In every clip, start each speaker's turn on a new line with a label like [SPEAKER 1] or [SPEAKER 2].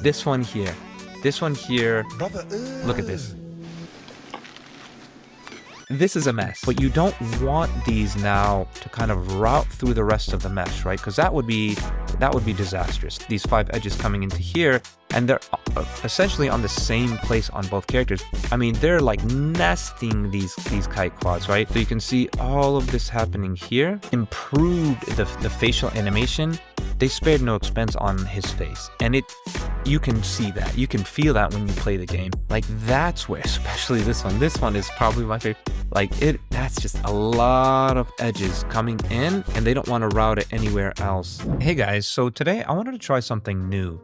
[SPEAKER 1] this one here, look at this. This is a mess, but you don't want these now to kind of route through the rest of the mesh, right? Because that would be disastrous. These 5 edges coming into here, and they're essentially on the same place on both characters. I mean, they're like nesting these kite quads, right? So you can see all of this happening here. Improved the facial animation. They spared no expense on his face, and you can see that, you can feel that when you play the game. Like, that's where, especially this one is probably my favorite. Like, that's just a lot of edges coming in, and they don't want to route it anywhere else. Hey guys, so today I wanted to try something new.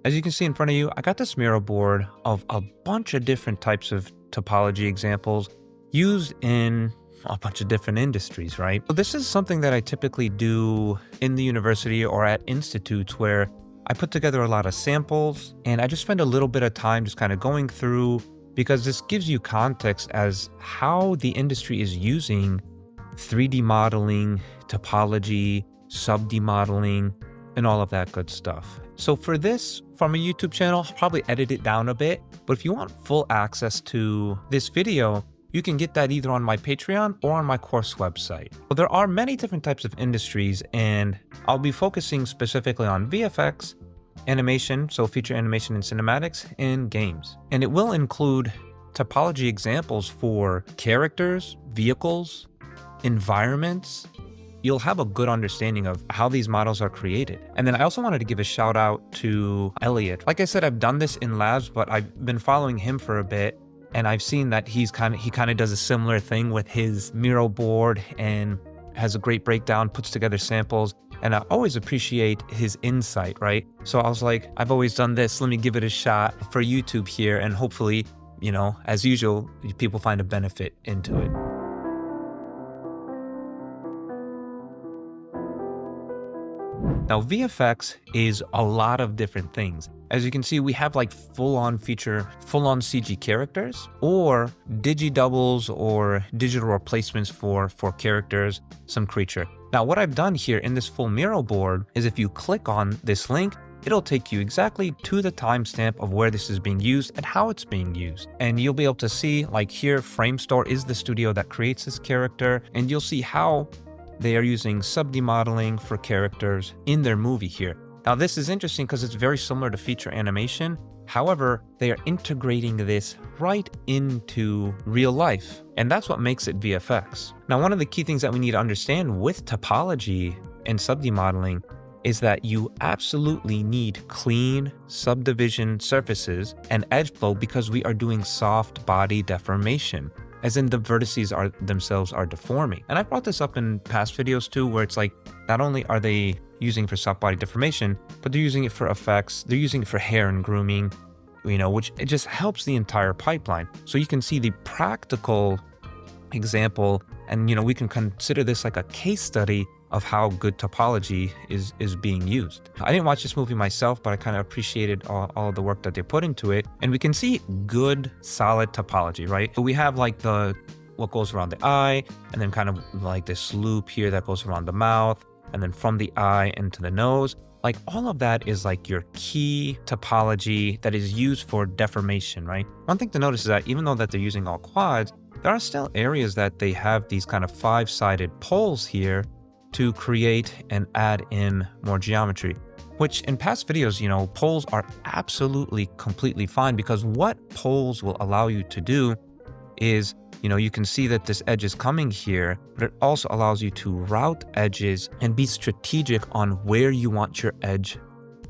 [SPEAKER 1] As you can see in front of you, I got this Miro board of a bunch of different types of topology examples used in a bunch of different industries, right? So this is something that I typically do in the university or at institutes, where I put together a lot of samples and I just spend a little bit of time just kind of going through, because this gives you context as how the industry is using 3D modeling, topology, sub-D modeling, and all of that good stuff. So for this, from a YouTube channel, I'll probably edit it down a bit, but if you want full access to this video, you can get that either on my Patreon or on my course website. Well, there are many different types of industries, and I'll be focusing specifically on VFX, animation, so feature animation and cinematics, and games. And it will include topology examples for characters, vehicles, environments. You'll have a good understanding of how these models are created. And then I also wanted to give a shout out to Elliot. Like I said, I've done this in labs, but I've been following him for a bit, and I've seen that he kind of does a similar thing with his Miro board and has a great breakdown, puts together samples, and I always appreciate his insight, right? So I was like, I've always done this, let me give it a shot for YouTube here, and hopefully, you know, as usual, people find a benefit into it. Now, VFX is a lot of different things. As you can see, we have like full-on CG characters, or digi-doubles or digital replacements for characters, some creature. Now, what I've done here in this full Miro board is, if you click on this link, it'll take you exactly to the timestamp of where this is being used and how it's being used. And you'll be able to see, like here, Framestore is the studio that creates this character, and you'll see how they are using sub-D modeling for characters in their movie here. Now, this is interesting because it's very similar to feature animation. However, they are integrating this right into real life, and that's what makes it VFX. Now, one of the key things that we need to understand with topology and sub-D modeling is that you absolutely need clean subdivision surfaces and edge flow, because we are doing soft body deformation, as in the vertices themselves are deforming. And I brought this up in past videos too, where it's like, not only are they using it for soft body deformation, but they're using it for effects, they're using it for hair and grooming, you know, which it just helps the entire pipeline. So you can see the practical example, and you know, we can consider this like a case study of how good topology is being used. I didn't watch this movie myself, but I kind of appreciated all of the work that they put into it. And we can see good, solid topology, right? So we have like what goes around the eye, and then kind of like this loop here that goes around the mouth, and then from the eye into the nose. Like, all of that is like your key topology that is used for deformation, right? One thing to notice is that even though that they're using all quads, there are still areas that they have these kind of 5-sided poles here to create and add in more geometry, which in past videos, you know, poles are absolutely completely fine, because what poles will allow you to do is, you know, you can see that this edge is coming here, but it also allows you to route edges and be strategic on where you want your edge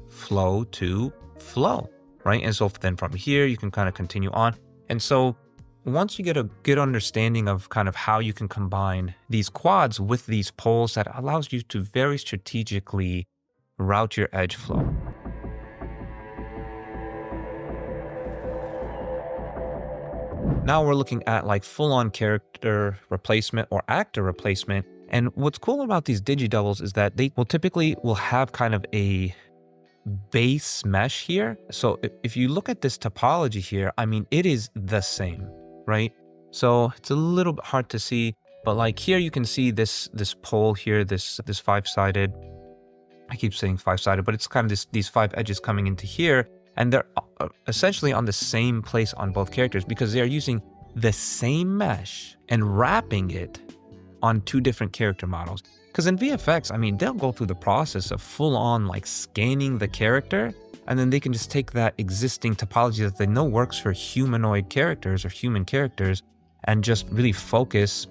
[SPEAKER 1] flow to flow, right? And so then from here, you can kind of continue on. And so once you get a good understanding of kind of how you can combine these quads with these poles, that allows you to very strategically route your edge flow. Now we're looking at like full-on character replacement or actor replacement. And what's cool about these digi-doubles is that they will typically have kind of a base mesh here. So if you look at this topology here, I mean, it is the same, right? So it's a little bit hard to see, but like here you can see this pole here, this 5-sided, I keep saying 5-sided, but it's kind of these 5 edges coming into here. And they're essentially on the same place on both characters because they're using the same mesh and wrapping it on two different character models. Because in VFX, I mean, they'll go through the process of full on like scanning the character, and then they can just take that existing topology that they know works for humanoid characters or human characters and just really focus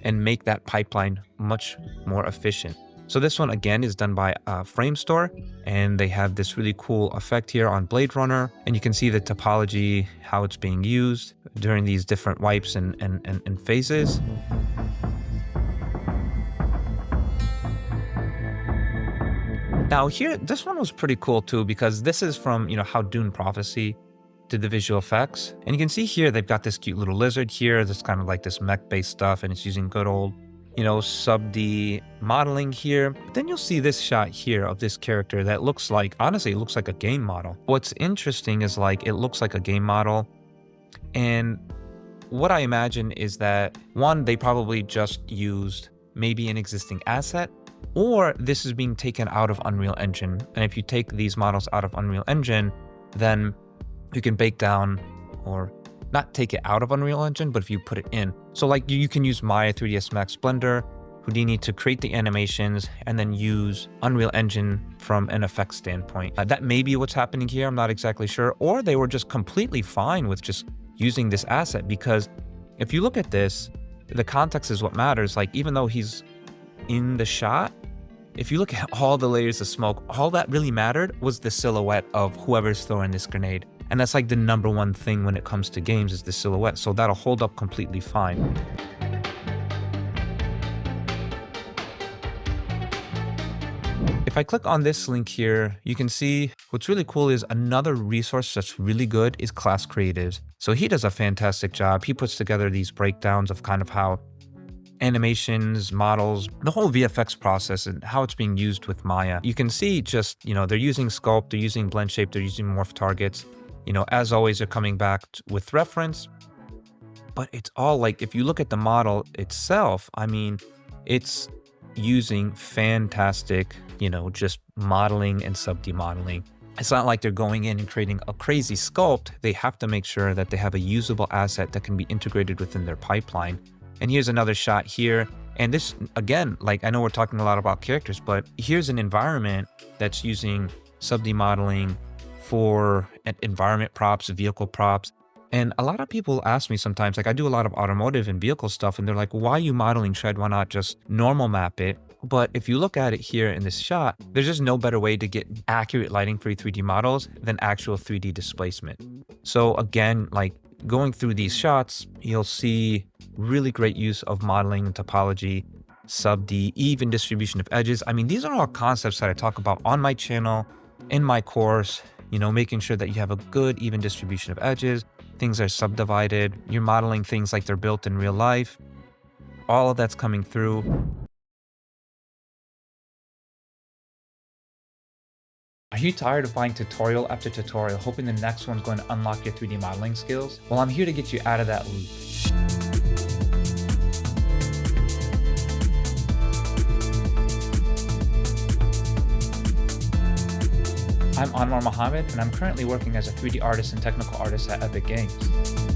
[SPEAKER 1] and make that pipeline much more efficient. So this one again is done by Framestore, and they have this really cool effect here on Blade Runner, and you can see the topology, how it's being used during these different wipes and phases. Now here, this one was pretty cool too, because this is from, how Dune Prophecy did the visual effects. And you can see here, they've got this cute little lizard here that's kind of like this mech-based stuff, and it's using good old, sub-D modeling here. But then you'll see this shot here of this character that looks like, honestly, it looks like a game model. What's interesting is like, it looks like a game model. And what I imagine is that, one, they probably just used maybe an existing asset, or this is being taken out of Unreal Engine. And if you take these models out of Unreal Engine, then you can bake down, or not take it out of Unreal Engine, but if you put it in. So like you can use Maya, 3ds Max, Blender, Houdini to create the animations and then use Unreal Engine from an effects standpoint. That may be what's happening here, I'm not exactly sure. Or they were just completely fine with just using this asset, because if you look at this, the context is what matters. Like even though he's in the shot, if you look at all the layers of smoke, all that really mattered was the silhouette of whoever's throwing this grenade. And that's like the number one thing when it comes to games, is the silhouette. So that'll hold up completely fine. If I click on this link here, you can see what's really cool is another resource that's really good is Class Creatives. So he does a fantastic job. He puts together these breakdowns of kind of how animations, models, the whole VFX process and how it's being used with Maya. You can see just, they're using sculpt, they're using blend shape, they're using morph targets. As always, they're coming back with reference, but it's all like, if you look at the model itself, I mean, it's using fantastic, just modeling and sub-D modeling. It's not like they're going in and creating a crazy sculpt. They have to make sure that they have a usable asset that can be integrated within their pipeline. And here's another shot here. And this, again, like I know we're talking a lot about characters, but here's an environment that's using sub-D modeling for environment props, vehicle props. And a lot of people ask me sometimes, like I do a lot of automotive and vehicle stuff, and they're like, why are you modeling shed? Why not just normal map it? But if you look at it here in this shot, there's just no better way to get accurate lighting for 3D models than actual 3D displacement. So again, like going through these shots, you'll see really great use of modeling and topology, sub-D, even distribution of edges. I mean, these are all concepts that I talk about on my channel, in my course, making sure that you have a good, even distribution of edges, things are subdivided, you're modeling things like they're built in real life. All of that's coming through. Are you tired of buying tutorial after tutorial, hoping the next one's going to unlock your 3D modeling skills? Well, I'm here to get you out of that loop. I'm Anwar Mohammed, and I'm currently working as a 3D artist and technical artist at Epic Games.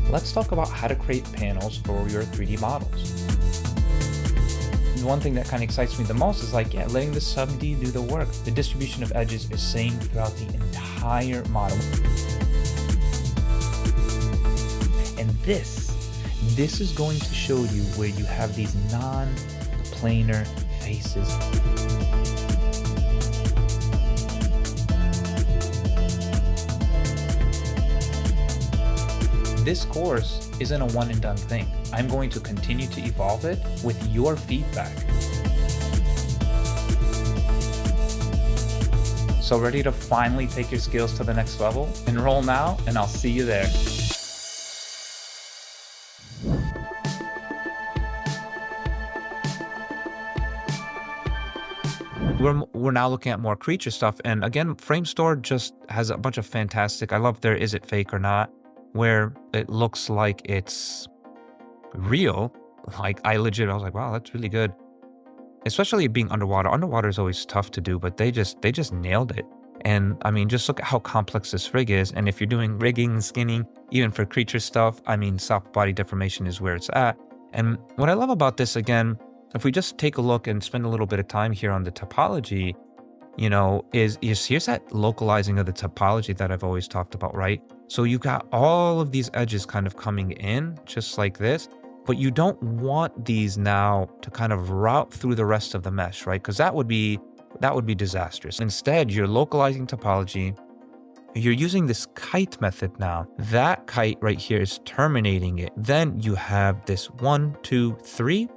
[SPEAKER 1] Let's talk about how to create panels for your 3D models. The one thing that kind of excites me the most is like, letting the sub-D do the work. The distribution of edges is same throughout the entire model. And this is going to show you where you have these non-planar faces. This course isn't a one and done thing. I'm going to continue to evolve it with your feedback. So ready to finally take your skills to the next level? Enroll now, and I'll see you there. We're now looking at more creature stuff, and again, Framestore just has a bunch of fantastic, I love their Is It Fake or Not, where it looks like it's real. Like I was like, wow, that's really good. Especially being underwater. Underwater is always tough to do, but they just nailed it. And I mean, just look at how complex this rig is. And if you're doing rigging, skinning, even for creature stuff, I mean, soft body deformation is where it's at. And what I love about this, again, if we just take a look and spend a little bit of time here on the topology, you know, is here's that localizing of the topology that I've always talked about, right? So you got all of these edges kind of coming in just like this, but you don't want these now to kind of route through the rest of the mesh, right? Because that would be disastrous. Instead, you're localizing topology. You're using this kite method now. That kite right here is terminating it. Then you have this 1, 2, 3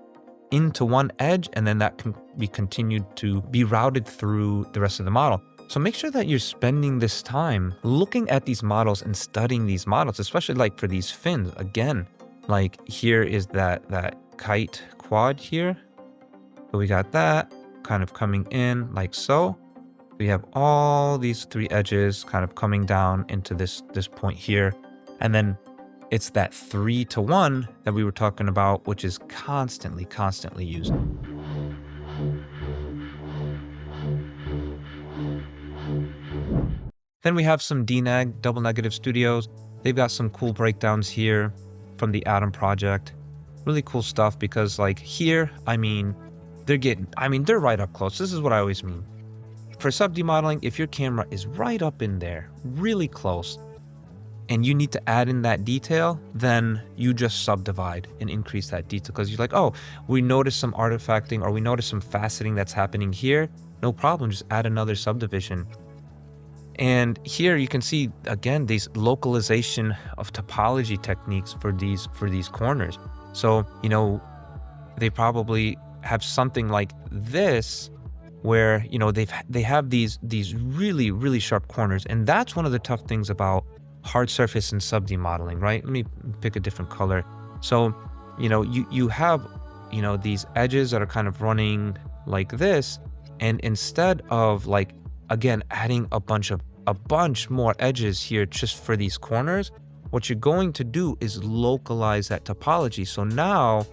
[SPEAKER 1] into one edge, and then that can be continued to be routed through the rest of the model. So make sure that you're spending this time looking at these models and studying these models, especially like for these fins. Again, like here is that kite quad here. So we got that kind of coming in like so. We have all these 3 edges kind of coming down into this point here. And then it's that 3 to 1 that we were talking about, which is constantly used. Then we have some DNEG, Double Negative Studios. They've got some cool breakdowns here from the Atom project. Really cool stuff because like here, I mean, they're right up close. This is what I always mean. For sub-D modeling, if your camera is right up in there, really close, and you need to add in that detail, then you just subdivide and increase that detail because you're like, oh, we noticed some artifacting or we noticed some faceting that's happening here. No problem, just add another subdivision. And here you can see, again, these localization of topology techniques for these corners. So, you know, they probably have something like this where, you know, they have these really sharp corners. And that's one of the tough things about hard surface and sub-D modeling, right? Let me pick a different color. So, you know, you have, you know, these edges that are kind of running like this. And instead of like, again, adding a bunch more edges here just for these corners, what you're going to do is localize that topology. So now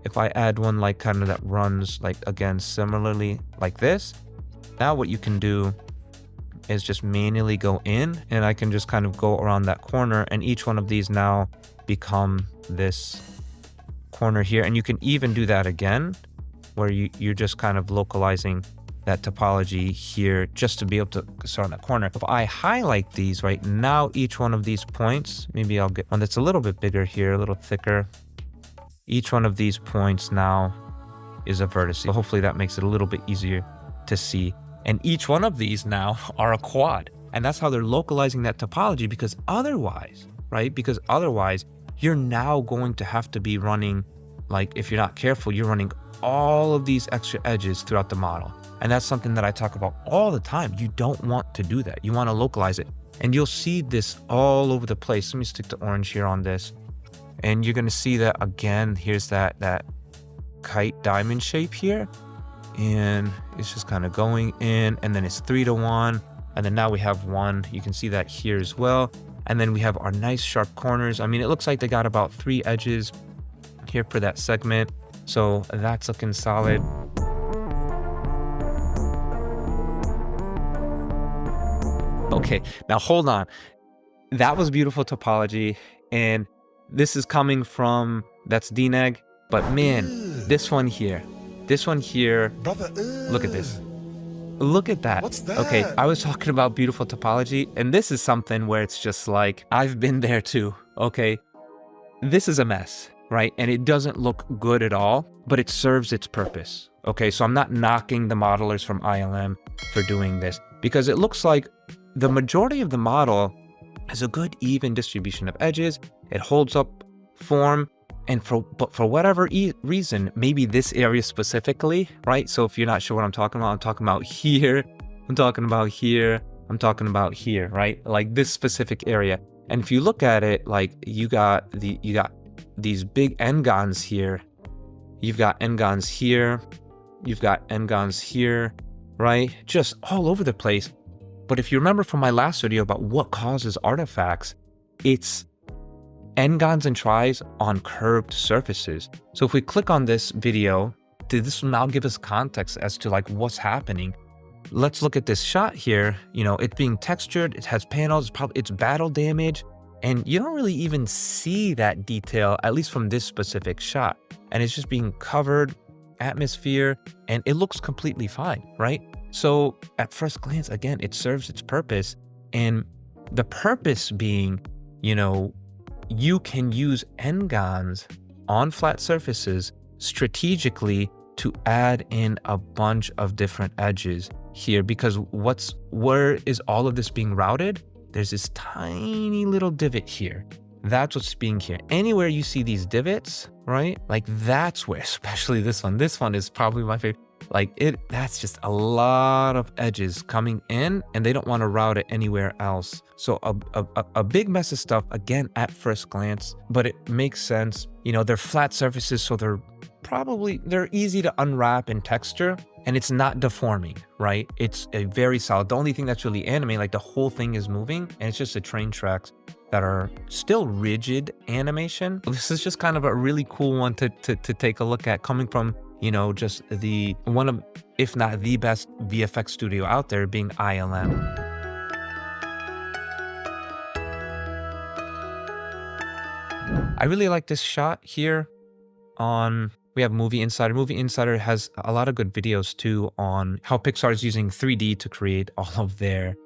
[SPEAKER 1] if I add one like kind of that runs like, again, similarly like this, now what you can do is just manually go in and I can just kind of go around that corner, and each one of these now become this corner here. And you can even do that again where you're just kind of localizing that topology here just to be able to start on that corner. If I highlight these right now, each one of these points, maybe I'll get one that's a little bit bigger here, a little thicker. Each one of these points now is a vertex. So hopefully that makes it a little bit easier to see. And each one of these now are a quad. And that's how they're localizing that topology, because otherwise, right? Because otherwise you're now going to have to be running, like if you're not careful, you're running all of these extra edges throughout the model. And that's something that I talk about all the time. You don't want to do that. You want to localize it. And you'll see this all over the place. Let me stick to orange here on this. And you're going to see that again, here's that kite diamond shape here. And it's just kind of going in, and then it's 3 to 1. And then now we have 1. You can see that here as well. And then we have our nice sharp corners. I mean, it looks like they got about 3 edges here for that segment. So that's looking solid. Okay, now hold on. That was beautiful topology. And this is coming from, that's DNEG. But man, this one here,
[SPEAKER 2] Brother,
[SPEAKER 1] look at this. Look at that.
[SPEAKER 2] What's that?
[SPEAKER 1] Okay, I was talking about beautiful topology, and this is something where it's just like, I've been there too, okay? This is a mess, right? And it doesn't look good at all, but it serves its purpose, okay? So I'm not knocking the modelers from ILM for doing this, because it looks like the majority of the model has a good even distribution of edges. It holds up form. And for whatever reason, maybe this area specifically, right? So if you're not sure what I'm talking about here, I'm talking about here, right? Like this specific area. And if you look at it, like you got these big n-gons here. You've got n-gons here. You've got n-gons here, right? Just all over the place. But if you remember from my last video about what causes artifacts, it's n-gons and tries on curved surfaces. So if we click on this video, this will now give us context as to like what's happening. let's look at this shot here. You know, it being textured, it has panels, it's battle damage, and you don't really even see that detail, at least from this specific shot. And it's just being covered, atmosphere, and it looks completely fine, right? So at first glance, again, it serves its purpose. And the purpose being, you know, you can use n-gons on flat surfaces strategically to add in a bunch of different edges here, because where is all of this being routed? There's this tiny little divot here. That's what's being here. Anywhere you see these divots, right? Like that's where, especially this one is probably my favorite. Like that's just a lot of edges coming in, and they don't want to route it anywhere else. So a big mess of stuff, again, at first glance, but it makes sense. You know, they're flat surfaces, so they're easy to unwrap in texture, and it's not deforming, right? It's a very solid. The only thing that's really animating, like the whole thing is moving, and it's just the train tracks that are still rigid animation. This is just kind of a really cool one to take a look at, coming from, you know, just one of, if not the best VFX studio out there, being ILM. I really like this shot here we have Movie Insider. Movie Insider has a lot of good videos too on how Pixar is using 3D to create all of their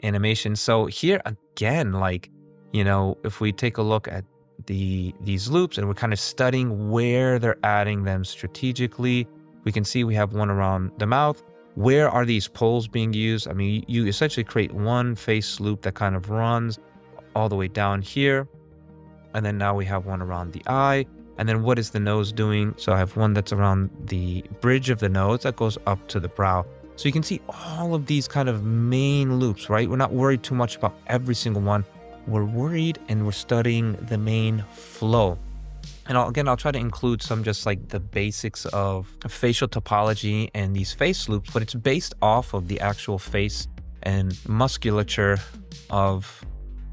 [SPEAKER 1] animations. So here again, like, you know, if we take a look at these loops and we're kind of studying where they're adding them strategically, we can see we have one around the mouth. Where are these poles being used? I mean, you essentially create one face loop that kind of runs all the way down here. And then now we have one around the eye. And then what is the nose doing? So I have one that's around the bridge of the nose that goes up to the brow. So you can see all of these kind of main loops, right? We're not worried too much about every single one. We're worried and we're studying the main flow. And I'll try to include some just like the basics of facial topology and these face loops, but it's based off of the actual face and musculature of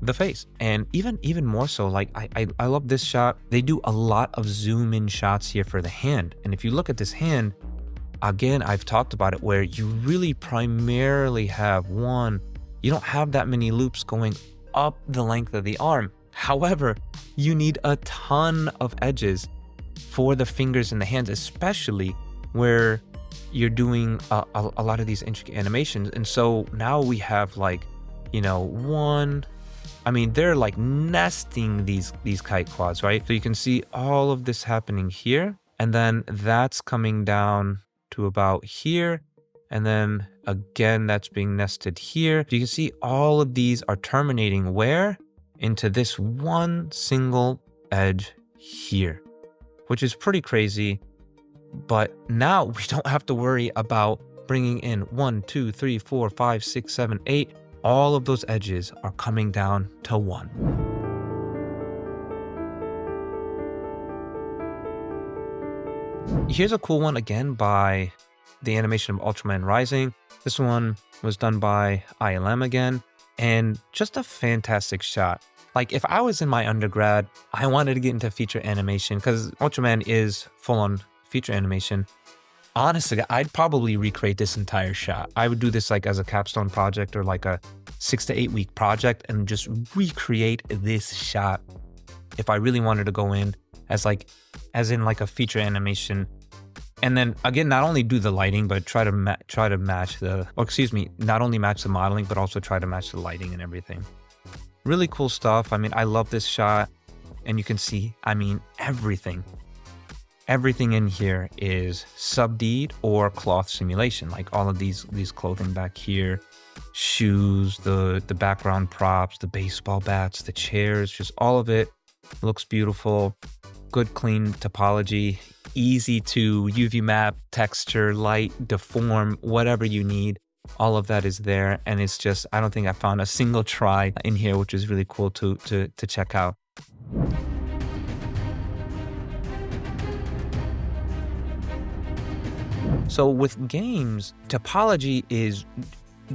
[SPEAKER 1] the face. And even more so, like I love this shot. They do a lot of zoom in shots here for the hand. And if you look at this hand, again, I've talked about it, where you really primarily have you don't have that many loops going up the length of the arm. However, you need a ton of edges for the fingers and the hands, especially where you're doing a lot of these intricate animations. And so now we have, like, you know, they're like nesting these kite quads, right? So you can see all of this happening here, and then that's coming down to about here. And then again, that's being nested here. You can see all of these are terminating where? Into this one single edge here, which is pretty crazy. But now we don't have to worry about bringing in 1, 2, 3, 4, 5, 6, 7, 8. All of those edges are coming down to 1. Here's a cool one again by the animation of Ultraman Rising. This one was done by ILM again, and just a fantastic shot. Like, if I was in my undergrad, I wanted to get into feature animation because Ultraman is full-on feature animation. Honestly, I'd probably recreate this entire shot. I would do this like as a capstone project or like a 6 to 8 week project and just recreate this shot if I really wanted to go in as in a feature animation. And then again, not only do the lighting, but try to match not only match the modeling, but also try to match the lighting and everything. Really cool stuff. I mean, I love this shot, and you can see, everything in here is sub-D'd or cloth simulation. Like all of these clothing back here, shoes, the background props, the baseball bats, the chairs, just all of it looks beautiful. Good, clean topology, easy to UV map, texture, light, deform, whatever you need. All of that is there, and it's just, I don't think I found a single try in here, which is really cool to check out. So with games, topology is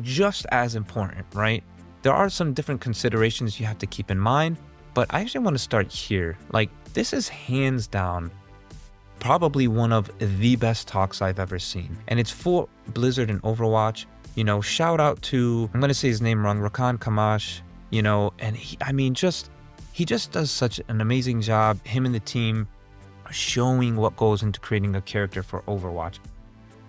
[SPEAKER 1] just as important, right? There are some different considerations you have to keep in mind, but I actually want to start here. Like, this is hands down probably one of the best talks I've ever seen. And it's for Blizzard and Overwatch. You know, shout out to, I'm going to say his name wrong, Rakan Kamash, you know, and he just does such an amazing job, him and the team, showing what goes into creating a character for Overwatch.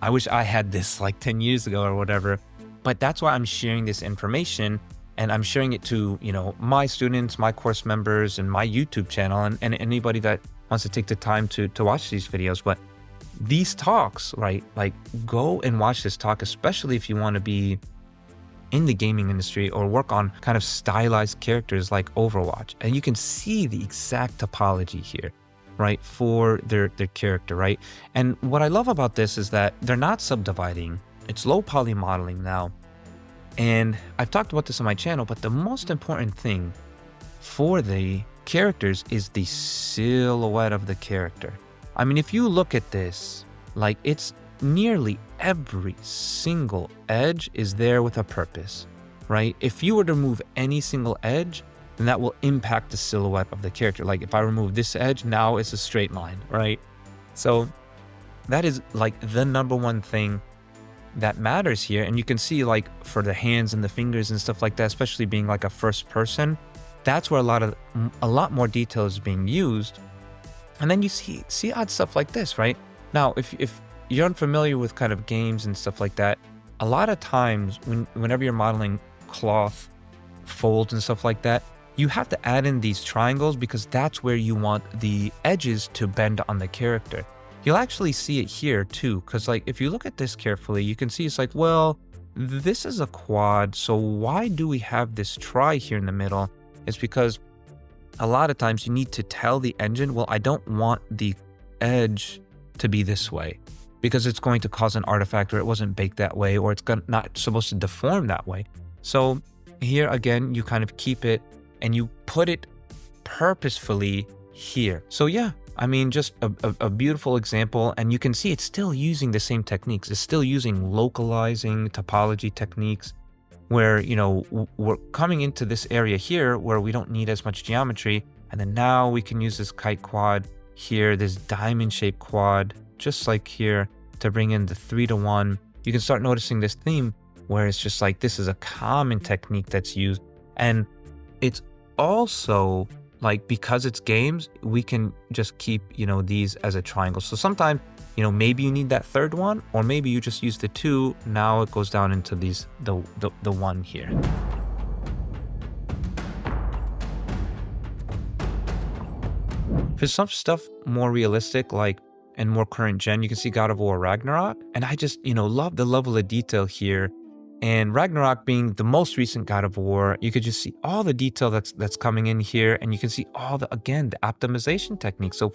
[SPEAKER 1] I wish I had this like 10 years ago or whatever, but that's why I'm sharing this information, and I'm sharing it to, you know, my students, my course members, and my YouTube channel, and anybody that wants to take the time to watch these videos. But these talks, right, like go and watch this talk, especially if you want to be in the gaming industry or work on kind of stylized characters like Overwatch. And you can see the exact topology here, right, for their character, right? And what I love about this is that they're not subdividing. It's low poly modeling now. And I've talked about this on my channel, but the most important thing for the characters is the silhouette of the character. I mean, if you look at this, like it's nearly every single edge is there with a purpose, right? If you were to remove any single edge, then that will impact the silhouette of the character. Like if I remove this edge, now it's a straight line, right? So that is like the number one thing that matters here. And you can see like for the hands and the fingers and stuff like that, especially being like a first person, that's where a lot more detail is being used. And then you see odd stuff like this, right? Now, if you're unfamiliar with kind of games and stuff like that, a lot of times whenever you're modeling cloth folds and stuff like that, you have to add in these triangles because that's where you want the edges to bend on the character. You'll actually see it here too, because like if you look at this carefully, you can see it's like, well, this is a quad, so why do we have this tri here in the middle? It's because a lot of times you need to tell the engine, well, I don't want the edge to be this way because it's going to cause an artifact, or it wasn't baked that way, or it's not supposed to deform that way. So here again, you kind of keep it and you put it purposefully here. So yeah, I mean, just a beautiful example. And you can see it's still using the same techniques. It's still using localizing topology techniques where, you know, we're coming into this area here where we don't need as much geometry. And then now we can use this kite quad here, this diamond shaped quad, just like here, to bring in the 3-to-1. You can start noticing this theme where it's just like, this is a common technique that's used. And it's also like, because it's games, we can just keep, you know, these as a triangle. So sometimes, you know, maybe you need that third one, or maybe you just use the 2. Now it goes down into these, the 1 here. For some stuff more realistic, like, and more current gen, you can see God of War Ragnarok. And I just, you know, love the level of detail here. And Ragnarok being the most recent God of War, you could just see all the detail that's coming in here, and you can see all the optimization techniques. So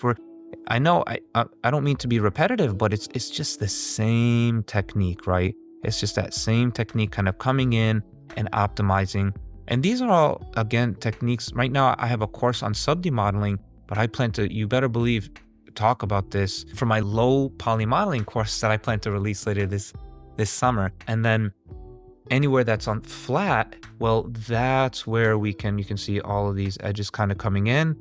[SPEAKER 1] I know I don't mean to be repetitive, but it's just the same technique, right? It's just that same technique kind of coming in and optimizing. And these are all, again, techniques. Right now, I have a course on sub-D modeling, but I plan to, you better believe, talk about this for my low poly modeling course that I plan to release later this summer. And then anywhere that's on flat, well, that's where you can see all of these edges kind of coming in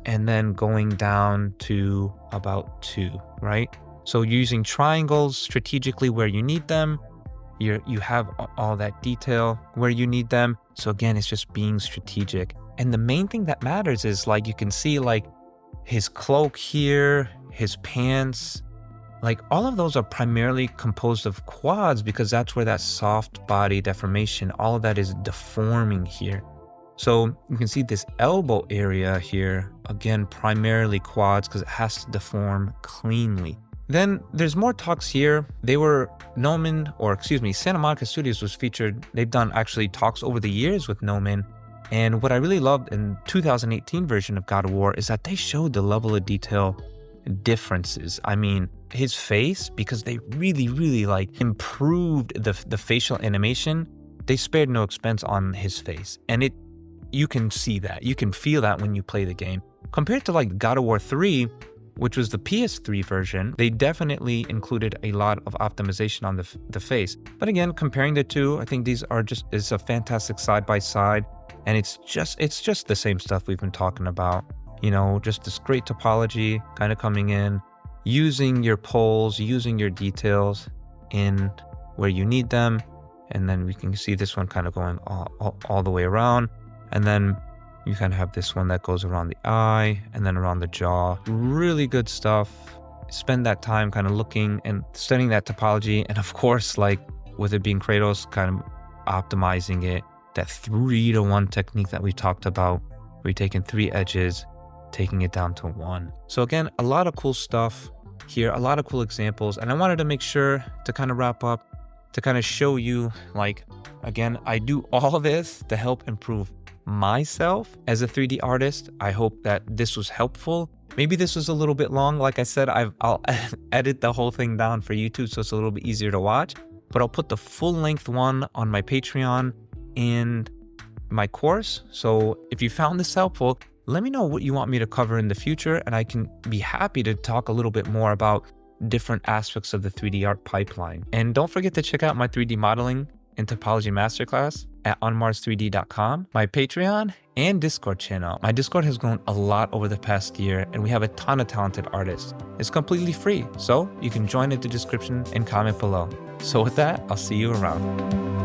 [SPEAKER 1] and then going down to about 2, right? So using triangles strategically where you need them, you have all that detail where you need them. So again, it's just being strategic. And the main thing that matters is, like, you can see like his cloak here, his pants, like all of those are primarily composed of quads because that's where that soft body deformation, all of that is deforming here. So you can see this elbow area here, again, primarily quads because it has to deform cleanly. Then there's more talks here. Santa Monica Studios was featured. They've done actually talks over the years with Noman. And what I really loved in 2018 version of God of War is that they showed the level of detail differences. I mean, his face, because they really, really like improved the facial animation, they spared no expense on his face. And you can see that, you can feel that when you play the game. Compared to like God of War 3, which was the PS3 version, they definitely included a lot of optimization on the face. But again, comparing the two, I think it's a fantastic side by side. And it's just the same stuff we've been talking about. You know, just this great topology kind of coming in, using your poles, using your details in where you need them, And then we can see this one kind of going all the way around. And then you kind of have this one that goes around the eye and then around the jaw. Really good stuff. Spend that time kind of looking and studying that topology. And of course, like with it being Kratos, kind of optimizing it, that 3-to-1 technique that we talked about, where you're taking 3 edges, taking it down to 1. So again, a lot of cool stuff here, a lot of cool examples. And I wanted to make sure to kind of wrap up, to kind of show you, like, again, I do all of this to help improve myself as a 3D artist. I hope that this was helpful. Maybe this was a little bit long. Like I said, I'll edit the whole thing down for YouTube so it's a little bit easier to watch, but I'll put the full length one on my Patreon and my course. So if you found this helpful, let me know what you want me to cover in the future, and I can be happy to talk a little bit more about different aspects of the 3D art pipeline. And don't forget to check out my 3D modeling and topology masterclass at onmars3d.com, my Patreon and Discord channel. My Discord has grown a lot over the past year, and we have a ton of talented artists. It's completely free, so you can join in the description and comment below. So with that, I'll see you around.